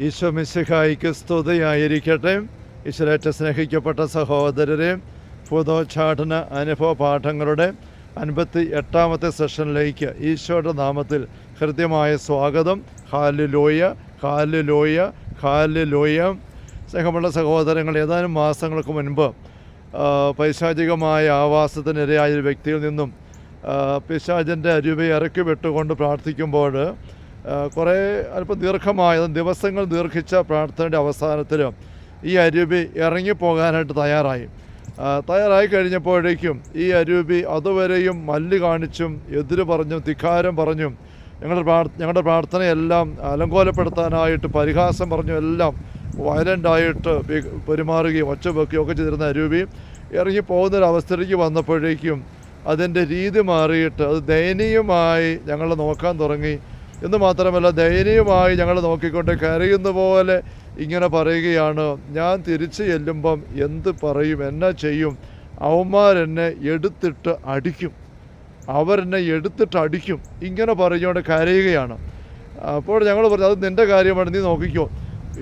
ഈശോ മിശിഹായിക്ക് സ്തുതിയായിരിക്കട്ടെ. ഈശ്വരേറ്റ സ്നേഹിക്കപ്പെട്ട സഹോദരരെ, ഭൂതോച്ചാടന അനുഭവ പാഠങ്ങളുടെ 58ാമത്തെ സെഷനിലേക്ക് ഈശോയുടെ നാമത്തിൽ ഹൃദ്യമായ സ്വാഗതം. ഹാല്ലേലൂയ, ഹാല്ലേലൂയ, ഹാല്ലേലൂയ. സ്നേഹമുള്ള സഹോദരങ്ങൾ, ഏതാനും മാസങ്ങൾക്ക് മുൻപ് പൈശാചികമായ ആവാസത്തിനിരയായ ഒരു വ്യക്തിയിൽ നിന്നും പിശാചിൻ്റെ അരുവെ ഇറക്കി വിട്ടുകൊണ്ട് പ്രാർത്ഥിക്കുമ്പോൾ കുറേ അല്പം ദീർഘമായ ദിവസങ്ങൾ ദീർഘിച്ച പ്രാർത്ഥനയുടെ അവസാനത്തിൽ ഈ അരൂപി ഇറങ്ങിപ്പോകാനായിട്ട് തയ്യാറായി കഴിഞ്ഞപ്പോഴേക്കും ഈ അരൂപി അതുവരെയും മല്ല് കാണിച്ചും എതിര് പറഞ്ഞും ധിക്കാരം പറഞ്ഞും ഞങ്ങളുടെ പ്രാർത്ഥനയെല്ലാം അലങ്കോലപ്പെടുത്താനായിട്ട് പരിഹാസം പറഞ്ഞും എല്ലാം വയലൻ്റായിട്ട് പെരുമാറുകയും ഒച്ചവെക്കുകയും ഒക്കെ ചെയ്തിരുന്ന അരൂപി ഇറങ്ങിപ്പോകുന്നൊരവസ്ഥയിലേക്ക് വന്നപ്പോഴേക്കും അതിൻ്റെ രീതി മാറിയിട്ട് അത് ദയനീയമായി ഞങ്ങൾ നോക്കാൻ തുടങ്ങി. എന്ന് മാത്രമല്ല, ദയനീയമായി ഞങ്ങൾ നോക്കിക്കൊണ്ട് കരയുന്ന പോലെ ഇങ്ങനെ പറയുകയാണ്, ഞാൻ തിരിച്ച് ചെല്ലുമ്പം എന്ത് പറയും, എന്നാ ചെയ്യും, അവന്മാരെന്നെ എടുത്തിട്ട് അടിക്കും, ഇങ്ങനെ പറഞ്ഞുകൊണ്ട് കരയുകയാണ്. അപ്പോൾ ഞങ്ങൾ പറഞ്ഞു, അത് നിൻ്റെ കാര്യമാണ്, നീ നോക്കിക്കോ,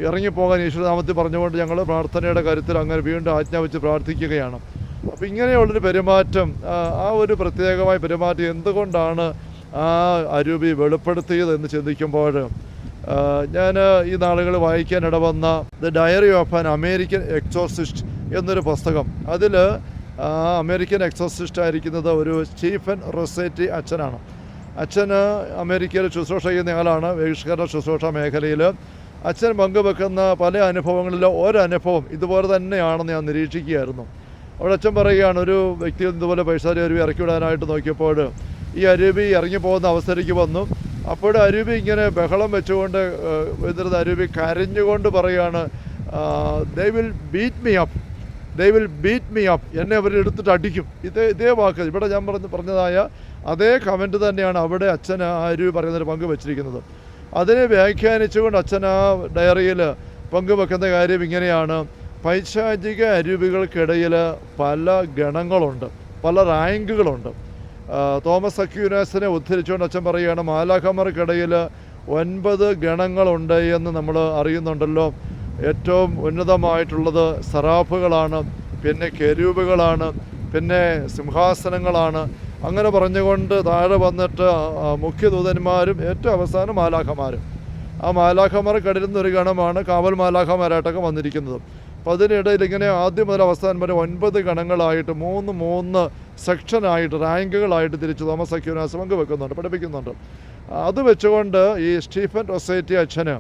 ഇറങ്ങിപ്പോകാൻ ഈശ്വരനാമത്തിൽ പറഞ്ഞുകൊണ്ട് ഞങ്ങൾ പ്രാർത്ഥനയുടെ കാര്യത്തിൽ അങ്ങനെ വീണ്ടും ആജ്ഞാപിച്ച് പ്രാർത്ഥിക്കുകയാണ്. അപ്പോൾ ഇങ്ങനെയുള്ളൊരു പെരുമാറ്റം, ആ ഒരു പ്രത്യേകമായ പെരുമാറ്റം എന്തുകൊണ്ടാണ് ആ അരൂപി വെളിപ്പെടുത്തിയത് എന്ന് ചിന്തിക്കുമ്പോൾ ഞാൻ ഈ നാളുകളിൽ വായിക്കാൻ ഇടവന്ന the diary of an American exorcist എന്നൊരു പുസ്തകം. അതിൽ അമേരിക്കൻ എക്സോർസിസ്റ്റ് ആയിരിക്കുന്നത് ഒരു സ്റ്റീഫൻ റൊസേറ്റി അച്ഛനാണ്. അച്ഛന് അമേരിക്കയിൽ ശുശ്രൂഷ ചെയ്യുന്ന ആളാണ്. ബഹിഷ്കരണ ശുശ്രൂഷ മേഖലയിൽ അച്ഛൻ പങ്കുവെക്കുന്ന പല അനുഭവങ്ങളിലും ഒരനുഭവം ഇതുപോലെ തന്നെയാണെന്ന് ഞാൻ നിരീക്ഷിക്കുകയായിരുന്നു. അവിടെ അച്ഛൻ പറയുകയാണ്, ഒരു വ്യക്തിയിൽ ഇതുപോലെ പൈശാചിക അരുവി ഇറക്കിവിടാനായിട്ട് നോക്കിയപ്പോൾ ഈ അരൂപി ഇറങ്ങിപ്പോകുന്ന അവസ്ഥയിലേക്ക് വന്നു. അപ്പോൾ അരൂപി ഇങ്ങനെ ബഹളം വെച്ചുകൊണ്ട് എതിർന്ന അരൂപി കരഞ്ഞുകൊണ്ട് പറയുകയാണ്, they will beat me up, എന്നെ അവരെടുത്തിട്ട് അടിക്കും. ഇതേ വാക്ക് ഇവിടെ ഞാൻ പറഞ്ഞതായ അതേ കമൻറ്റ് തന്നെയാണ് അവിടെ അച്ഛൻ ആ അരൂപി പറയുന്നതിന് പങ്കുവച്ചിരിക്കുന്നത്. അതിനെ വ്യാഖ്യാനിച്ചുകൊണ്ട് അച്ഛൻ ആ ഡയറിയിൽ പങ്കുവെക്കുന്ന കാര്യം ഇങ്ങനെയാണ്: പൈശാചിക അരൂപികൾക്കിടയിൽ പല ഗണങ്ങളുണ്ട്, പല റാങ്കുകളുണ്ട്. തോമസ് അക്വീനാസിനെ ഉദ്ധരിച്ചുകൊണ്ട് അച്ഛൻ പറയുകയാണ്, മാലാഖമാർക്കിടയിൽ 9 ഗണങ്ങളുണ്ട് എന്ന് നമ്മൾ അറിയുന്നുണ്ടല്ലോ. ഏറ്റവും ഉന്നതമായിട്ടുള്ളത് സറാഫുകളാണ്, പിന്നെ കെരൂബുകളാണ്, പിന്നെ സിംഹാസനങ്ങളാണ്. അങ്ങനെ പറഞ്ഞുകൊണ്ട് താഴെ വന്നിട്ട് മുഖ്യദൂതന്മാരും ഏറ്റവും അവസാനം മാലാഖമാരും. ആ മാലാഖമാർക്കിടയിൽ നിന്നൊരു ഗണമാണ് കാവൽ മാലാഖമാരായിട്ടൊക്കെ വന്നിരിക്കുന്നത്. അപ്പോൾ അതിനിടയിൽ ഇങ്ങനെ ആദ്യം മുതൽ അവസാനം വരെ 9 ഗണങ്ങളായിട്ട് 3 സെക്ഷനായിട്ട് റാങ്കുകളായിട്ട് തിരിച്ച് തോമസ് അക്വീനാസ് പഠിപ്പിക്കുന്നുണ്ട്. അത് വെച്ചുകൊണ്ട് ഈ സ്റ്റീഫൻ റൊസേറ്റി അച്ഛന്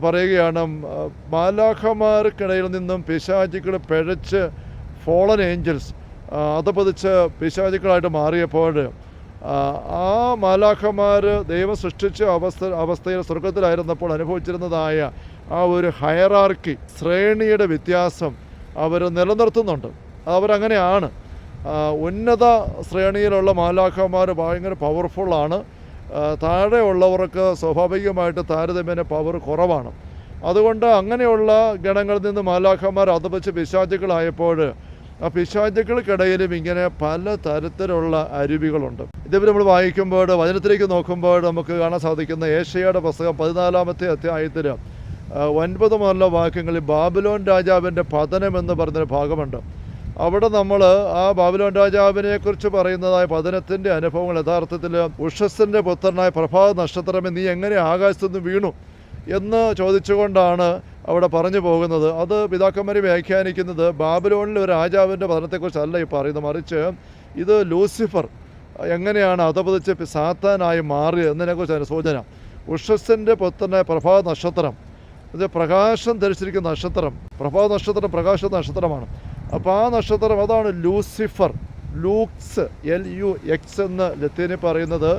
പറയുകയാണ്, മാലാഖമാർക്കിടയിൽ നിന്നും പിശാചുക്കൾ പിഴച്ച് ഫോളൻ ഏഞ്ചൽസ് അതപതിച്ച് പിശാചുക്കളായിട്ട് മാറിയപ്പോൾ ആ മാലാഖമാർ ദൈവം സൃഷ്ടിച്ച അവസ്ഥയിൽ സ്വർഗത്തിലായിരുന്നപ്പോൾ അനുഭവിച്ചിരുന്നതായ ആ ഒരു ഹയറാർക്കി, ശ്രേണിയുടെ വ്യത്യാസം അവർ നിലനിർത്തുന്നുണ്ട്. അവരങ്ങനെയാണ്. ഉന്നത ശ്രേണിയിലുള്ള മാലാഖമാർ ഭയങ്കര പവർഫുള്ളാണ്. താഴെ ഉള്ളവർക്ക് സ്വാഭാവികമായിട്ട് താരതമ്യേന പവർ കുറവാണ്. അതുകൊണ്ട് അങ്ങനെയുള്ള ഗണങ്ങളിൽ നിന്ന് മാലാഖമാർ അതപതിച്ച് പിശാചുക്കളായപ്പോൾ ആ പിശാചുക്കൾക്കിടയിലും ഇങ്ങനെ പല തരത്തിലുള്ള അരുവികളുണ്ട്. ഇതേപോലെ നമ്മൾ വായിക്കുമ്പോൾ വചനത്തിലേക്ക് നോക്കുമ്പോൾ നമുക്ക് കാണാൻ സാധിക്കുന്ന ഏശയ്യായുടെ പുസ്തകം 14ാമത്തെ അധ്യായത്തിൽ 9 മുതലുള്ള വാക്യങ്ങളിൽ ബാബിലോൺ രാജാവിൻ്റെ പതനം എന്ന് പറഞ്ഞൊരു ഭാഗമുണ്ട്. അവിടെ നമ്മൾ ആ ബാബിലോൺ രാജാവിനെക്കുറിച്ച് പറയുന്നതായ പതനത്തിൻ്റെ അനുഭവങ്ങൾ യഥാർത്ഥത്തിൽ ഉഷസ്സിൻ്റെ പുത്രനായ പ്രഭാത നക്ഷത്രമേ, നീ എങ്ങനെ ആകാശത്തുനിന്ന് വീണു എന്ന് ചോദിച്ചുകൊണ്ടാണ് അവിടെ പറഞ്ഞു പോകുന്നത്. അത് പിതാക്കന്മാരെ വ്യാഖ്യാനിക്കുന്നത് ബാബിലോണിലെ ഒരു രാജാവിൻ്റെ പതനത്തെക്കുറിച്ചല്ല ഈ പറയുന്നത്, മറിച്ച് ഇത് ലൂസിഫർ എങ്ങനെയാണ് അതപതിച്ച് സാത്താനായി മാറിയത് എന്നതിനെക്കുറിച്ചാണ് സൂചന. ഉഷസ്സിൻ്റെ പുത്രനായ പ്രഭാത നക്ഷത്രം, ഇത് പ്രകാശം ധരിച്ചിരിക്കുന്ന നക്ഷത്രം. പ്രഭാത നക്ഷത്രം പ്രകാശ നക്ഷത്രമാണ്. അപ്പോൾ ആ നക്ഷത്രം അതാണ് ലൂസിഫർ. ലൂക്സ്, LUX എന്ന് ലത്തീനിൽ പറയുന്നത്,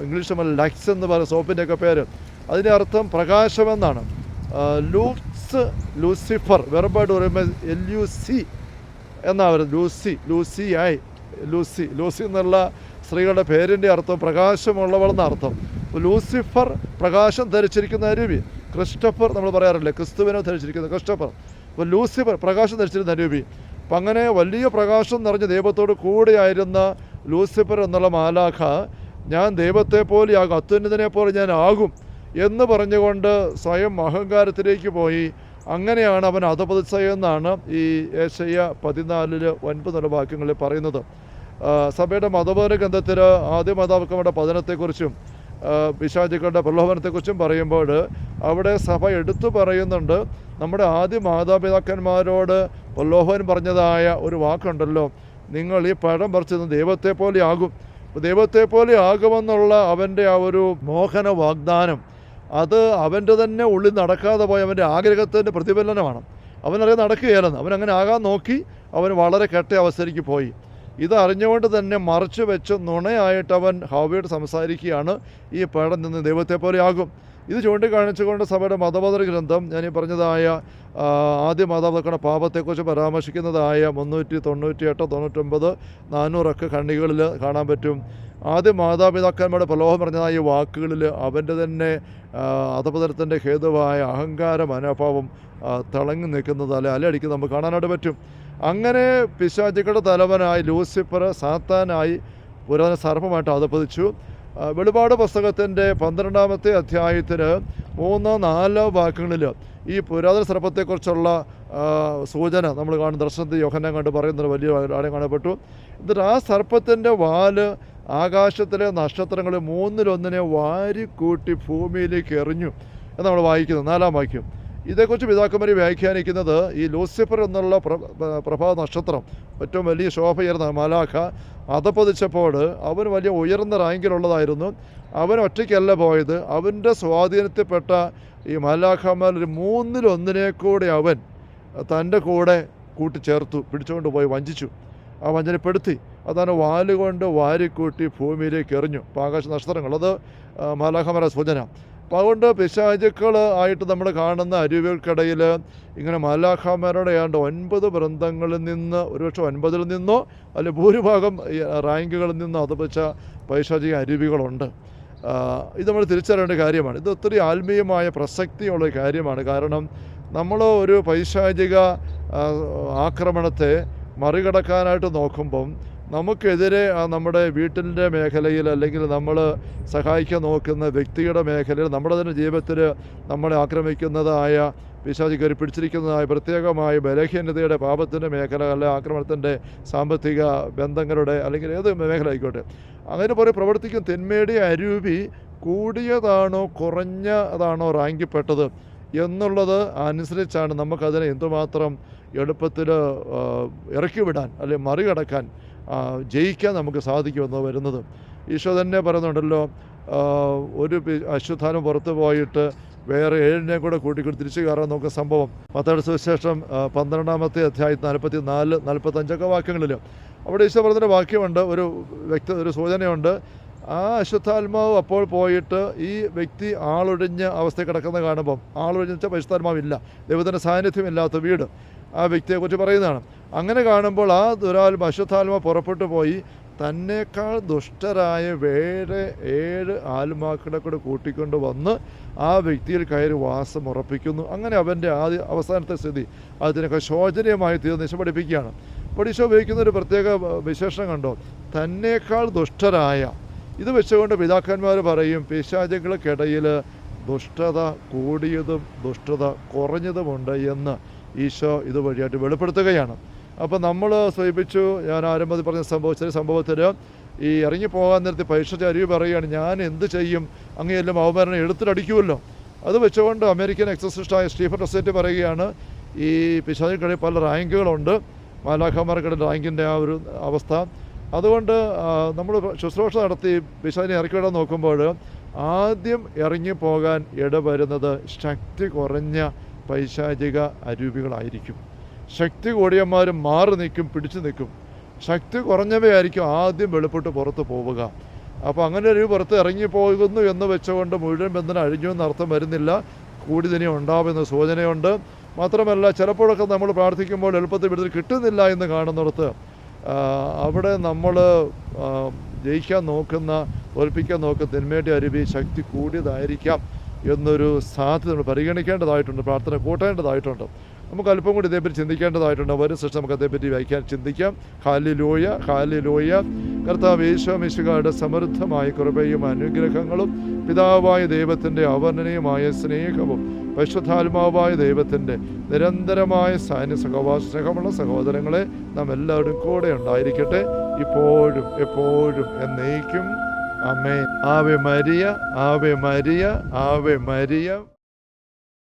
ഇംഗ്ലീഷ് ലക്സ് എന്ന് പറയുന്ന സോപ്പിൻ്റെയൊക്കെ പേര്. അതിൻ്റെ അർത്ഥം പ്രകാശമെന്നാണ്. ലൂസിഫർ വെറുപായിട്ട് പറയുമ്പോൾ LUC എന്നാണ് പറയുന്നത്. ലൂസി എന്നുള്ള സ്ത്രീകളുടെ പേരിൻ്റെ അർത്ഥം പ്രകാശമുള്ളവളെന്ന അർത്ഥം. ലൂസിഫർ പ്രകാശം ധരിച്ചിരിക്കുന്ന അരുവി. ക്രിസ്റ്റഫർ നമ്മൾ പറയാറില്ലേ, ക്രിസ്തുവിനെ ധരിച്ചിരിക്കുന്ന ക്രിസ്റ്റഫർ. അപ്പോൾ ലൂസിഫർ പ്രകാശം ധരിച്ചിരുന്ന അരുവി. അപ്പം അങ്ങനെ വലിയ പ്രകാശം നിറഞ്ഞ ദൈവത്തോട് കൂടെയായിരുന്ന ലൂസിഫർ എന്നുള്ള മാലാഖ, ഞാൻ ദൈവത്തെ പോലെയാകും, അത്യുന്നതനെ പോലെ ഞാൻ ആകും എന്ന് പറഞ്ഞുകൊണ്ട് സ്വയം അഹങ്കാരത്തിലേക്ക് പോയി. അങ്ങനെയാണ് അവൻ അധപതിച്ചതെന്നാണ് ഈ യേശയ്യ 14:9 വാക്യങ്ങളിൽ പറയുന്നത്. സഭയുടെ മതബോധന ഗ്രന്ഥത്തിൽ ആദ്യ മാതാപിതാക്കളുടെ പതനത്തെക്കുറിച്ചും പിശാചുക്കളുടെ പ്രലോഭനത്തെക്കുറിച്ചും പറയുമ്പോൾ അവിടെ സഭ എടുത്തു പറയുന്നുണ്ട്, നമ്മുടെ ആദ്യ മാതാപിതാക്കന്മാരോട് പ്രലോഭനം പറഞ്ഞതായ ഒരു വാക്കുണ്ടല്ലോ, നിങ്ങൾ ഈ പഴം പറിച്ചത് ദൈവത്തെ പോലെ ആകും. ദൈവത്തെ പോലെ ആകുമെന്നുള്ള അവൻ്റെ ആ ഒരു മോഹന വാഗ്ദാനം, അത് അവൻ്റെ തന്നെ ഉള്ളിൽ നടക്കാതെ പോയ അവൻ്റെ ആഗ്രഹത്തിൻ്റെ പ്രതിഫലനമാണ്. അവനറിയാൻ നടക്കുകയാണെന്ന്. അവനങ്ങനെ ആകാൻ നോക്കി, അവൻ വളരെ കെട്ട അവസ്ഥയിലേക്ക് പോയി. ഇത് അറിഞ്ഞുകൊണ്ട് തന്നെ മറച്ചു വെച്ച് നുണയായിട്ട് അവൻ ഹവ്വയോട് സംസാരിക്കുകയാണ്, ഈ പഴം നിന്ന് ദൈവത്തെ പോലെ ആകും. ഇത് ചൂണ്ടിക്കാണിച്ചുകൊണ്ട് സഭയുടെ മതബോധന ഗ്രന്ഥം, ഞാനീ പറഞ്ഞതായ ആദ്യ മാതാപിതാക്കളുടെ പാപത്തെക്കുറിച്ച് പരാമർശിക്കുന്നതായ 398, 99, 400 ഖണ്ഡികളിൽ കാണാൻ പറ്റും. ആദ്യ മാതാപിതാക്കന്മാരുടെ പ്രലോഭം പറഞ്ഞതായ വാക്കുകളിൽ അവൻ്റെ തന്നെ അധപതനത്തിൻ്റെ ഹേതുവായ അഹങ്കാര മനോഭാവം തിളങ്ങി നിൽക്കുന്നത് അലയടിക്കുന്നത് നമുക്ക് കാണാനായിട്ട് പറ്റും. അങ്ങനെ പിശാചുക്കളുടെ തലവനായി ലൂസിഫർ സാത്താനായി പുരാതന സർപ്പമായിട്ട് അധപതിച്ചു. വെളിപാട് പുസ്തകത്തിൻ്റെ 12-ാമത്തെ അധ്യായത്തിൽ 3-4 വാക്യങ്ങളിൽ ഈ പുരാതന സർപ്പത്തെക്കുറിച്ചുള്ള സൂചന നമ്മൾ കാണും. ദർശനത്തിൽ യോഹന്നാൻ കണ്ട് പറയുന്നൊരു വലിയ ആടെ കാണപ്പെട്ടു. എന്നിട്ട് ആ സർപ്പത്തിൻ്റെ വാല് ആകാശത്തിലെ നക്ഷത്രങ്ങൾ 3-1 വാരിക്കൂട്ടി ഭൂമിയിലേക്ക് എറിഞ്ഞു എന്ന് നമ്മൾ വായിക്കുന്നത് 4-ാം വാക്യം. ഇതേക്കുറിച്ച് പിതാക്കന്മാർ വ്യാഖ്യാനിക്കുന്നത്, ഈ ലൂസിഫർ എന്നുള്ള പ്രഭാത നക്ഷത്രം, ഏറ്റവും വലിയ ശോഭയേറുന്ന മാലാഖ, അധപതിച്ചപ്പോൾ അവൻ വലിയ ഉയർന്ന റാങ്കിലുള്ളതായിരുന്നു. അവൻ ഒറ്റയ്ക്കല്ല പോയത്, അവൻ്റെ സ്വാധീനത്തിൽപ്പെട്ട ഈ മാലാഖമാരിൽ 3-1 കൂടെ അവൻ തൻ്റെ കൂടെ കൂട്ടിച്ചേർത്തു, പിടിച്ചുകൊണ്ട് പോയി വഞ്ചിച്ചു, ആ വഞ്ചനപ്പെടുത്തി. അതാണ് വാലുകൊണ്ട് വാരിക്കൂട്ടി ഭൂമിയിലേക്ക് എറിഞ്ഞു. അപ്പോൾ ആകാശ നക്ഷത്രങ്ങൾ, അത് മാലാഖമാരുടെ സൂചന. അപ്പോൾ അതുകൊണ്ട് പിശാചുക്കൾ ആയിട്ട് നമ്മൾ കാണുന്ന അരുവികൾക്കിടയിൽ ഇങ്ങനെ മാലാഖമാരുടെ ഏതാണ്ട് 9 വൃന്ദങ്ങളിൽ നിന്ന്, ഒരുപക്ഷെ 9-ൽ നിന്നോ അല്ലെങ്കിൽ ഭൂരിഭാഗം റാങ്കുകളിൽ നിന്നോ അധപതിച്ച പൈശാചിക അരുവികളുണ്ട്. ഇത് നമ്മൾ തിരിച്ചറിയേണ്ട കാര്യമാണ്. ഇത് ഒത്തിരി ആത്മീയമായ പ്രസക്തിയുള്ള കാര്യമാണ്. കാരണം നമ്മൾ ഒരു പൈശാചിക ആക്രമണത്തെ മറികടക്കാനായിട്ട് നോക്കുമ്പം നമുക്കെതിരെ നമ്മുടെ വീട്ടിൻ്റെ മേഖലയിൽ അല്ലെങ്കിൽ നമ്മൾ സഹായിക്കാൻ നോക്കുന്ന വ്യക്തിയുടെ മേഖലയിൽ, നമ്മുടെ തന്നെ ജീവിതത്തിൽ നമ്മളെ ആക്രമിക്കുന്നതായ പിശാച് കയറി പിടിച്ചിരിക്കുന്നതായ പ്രത്യേകമായ ബലഹീനതയുടെ പാപത്തിൻ്റെ മേഖല, അല്ലെ ആക്രമണത്തിൻ്റെ സാമ്പത്തിക ബന്ധങ്ങളുടെ, അല്ലെങ്കിൽ ഏത് മേഖല ആയിക്കോട്ടെ, അങ്ങനെ പോലെ പ്രവർത്തിക്കുന്ന തിന്മയുടെ അരൂപി കൂടിയതാണോ കുറഞ്ഞതാണോ റാങ്കിൽപ്പെട്ടത് എന്നുള്ളത് അനുസരിച്ചാണ് നമുക്കതിനെ എന്തുമാത്രം എളുപ്പത്തിൽ ഇറക്കി വിടാൻ അല്ലെങ്കിൽ മറികടക്കാൻ ജയിക്കാൻ നമുക്ക് സാധിക്കുമെന്ന് വരുന്നത്. ഈശോ തന്നെ പറയുന്നുണ്ടല്ലോ, ഒരു അശുദ്ധാനം പുറത്ത് പോയിട്ട് വേറെ 7 കൂടെ കൂട്ടിക്കൂടി തിരിച്ചു കയറാൻ നോക്കുന്ന സംഭവം മത്തായിയുടെ സുവിശേഷം 12-ാമത്തെ അധ്യായത്തിൽ 44, 45 വാക്യങ്ങളിൽ അവിടെ ഈശോ പറഞ്ഞൊരു വാക്യമുണ്ട്, ഒരു സൂചനയുണ്ട്. ആ അശുദ്ധാത്മാവ് അപ്പോൾ പോയിട്ട് ഈ വ്യക്തി ആളൊഴിഞ്ഞ അവസ്ഥയിൽ കിടക്കുന്ന കാണുമ്പം, ആളൊഴിഞ്ഞ പരിശുദ്ധാത്മാവില്ല, ദൈവത്തിൻ്റെ സാന്നിധ്യമില്ലാത്ത വീട് ആ വ്യക്തിയെക്കുറിച്ച് പറയുന്നതാണ്. അങ്ങനെ കാണുമ്പോൾ ആ അശുദ്ധാത്മാവ് പുറപ്പെട്ടു പോയി തന്നേക്കാൾ ദുഷ്ടരായ വേറെ 7 ആത്മാക്കളെ കൂടെ കൂട്ടിക്കൊണ്ട് വന്ന് ആ വ്യക്തിയിൽ കയറി വാസം ഉറപ്പിക്കുന്നു. അങ്ങനെ അവൻ്റെ അവസാനത്തെ സ്ഥിതി അതിനൊക്കെ ശോചനീയമായി തീർന്ന് ഈശോ പഠിപ്പിക്കുകയാണ്. അപ്പോൾ ഈശോ ഉപയോഗിക്കുന്ന ഒരു പ്രത്യേക വിശേഷണം കണ്ടോ, തന്നേക്കാൾ ദുഷ്ടരായ. ഇത് വെച്ചുകൊണ്ട് പിതാക്കന്മാർ പറയും, പിശാചുകൾക്കിടയിൽ ദുഷ്ടത കൂടിയതും ദുഷ്ടത കുറഞ്ഞതുമുണ്ട് എന്ന് ഈശോ ഇതുവഴിയായിട്ട് വെളിപ്പെടുത്തുകയാണ്. അപ്പോൾ നമ്മൾ സൂചിപ്പിച്ചു, ഞാൻ ആരംഭത്തിൽ പറഞ്ഞ സംഭവത്തിൽ ഈ ഇറങ്ങിപ്പോകാൻ നേരത്തെ പൈശാചിക അരുവി പറയുകയാണ്, ഞാൻ എന്ത് ചെയ്യും, അങ്ങനെയെല്ലാം അവമാനം എടുത്തിട്ടടിക്കുമല്ലോ. അത് വെച്ചുകൊണ്ട് അമേരിക്കൻ എക്സോസിസ്റ്റായ സ്റ്റീഫൻ റൊസെറ്റി പറയുകയാണ്, ഈ പിശാചുക്കളിൽ പല റാങ്കുകളുണ്ട്, മാലാഖമാർക്കിടയിൽ റാങ്കിൻ്റെ ആ ഒരു അവസ്ഥ. അതുകൊണ്ട് നമ്മൾ ശുശ്രൂഷ നടത്തി പിശാചിനെ ഇറക്കിവിടാൻ നോക്കുമ്പോൾ ആദ്യം ഇറങ്ങിപ്പോകാൻ ഇടവരുന്നത് ശക്തി കുറഞ്ഞ പൈശാചിക അരൂപികളായിരിക്കും. ശക്തി കൂടിയന്മാർ മാറി നിൽക്കും, പിടിച്ചു നിൽക്കും. ശക്തി കുറഞ്ഞവയായിരിക്കും ആദ്യം വെളിപ്പെട്ട് പുറത്ത് പോവുക. അപ്പോൾ അങ്ങനെ ഒരു പുറത്ത് ഇറങ്ങിപ്പോകുന്നു എന്ന് വെച്ചുകൊണ്ട് മുഴുവൻ ബന്ധനം അഴിഞ്ഞു എന്നർത്ഥം വരുന്നില്ല. കൂടി തന്നെ ഉണ്ടാവുമെന്ന സൂചനയുണ്ട്. മാത്രമല്ല, ചിലപ്പോഴൊക്കെ നമ്മൾ പ്രാർത്ഥിക്കുമ്പോൾ എളുപ്പത്തിൽ വിടുതൽ കിട്ടുന്നില്ല എന്ന് കാണുന്നിടത്ത് അവിടെ നമ്മൾ ജയിക്കാൻ നോക്കുന്ന, തോൽപ്പിക്കാൻ നോക്കുന്ന തിന്മയുടെ അരുവി ശക്തി കൂടിയതായിരിക്കാം എന്നൊരു സാധ്യത നമ്മൾ പരിഗണിക്കേണ്ടതായിട്ടുണ്ട്, പ്രാർത്ഥന കൂട്ടേണ്ടതായിട്ടുണ്ട്. നമുക്ക് അല്പം കൂടി ഇതേപ്പറ്റി ചിന്തിക്കേണ്ടതായിട്ടുണ്ട്. വരും ശേഷം നമുക്ക് അതേപ്പറ്റി വായിക്കാൻ ചിന്തിക്കാം. Hallelujah, hallelujah. കർത്താവ് യേശുമിശിഹായുടെ സമൃദ്ധമായ കൃപയും അനുഗ്രഹങ്ങളും പിതാവായ ദൈവത്തിൻ്റെ അവർണ്ണനീയമായ സ്നേഹവും പരിശുദ്ധാത്മാവായ ദൈവത്തിൻ്റെ നിരന്തരമായ സ്നേഹമുള്ള സഹോദരങ്ങളെ നാം എല്ലാവരും കൂടെ ഉണ്ടായിരിക്കട്ടെ, ഇപ്പോഴും എപ്പോഴും എന്നേക്കും. ആമേൻ. Ave Maria, Ave Maria, Ave Maria.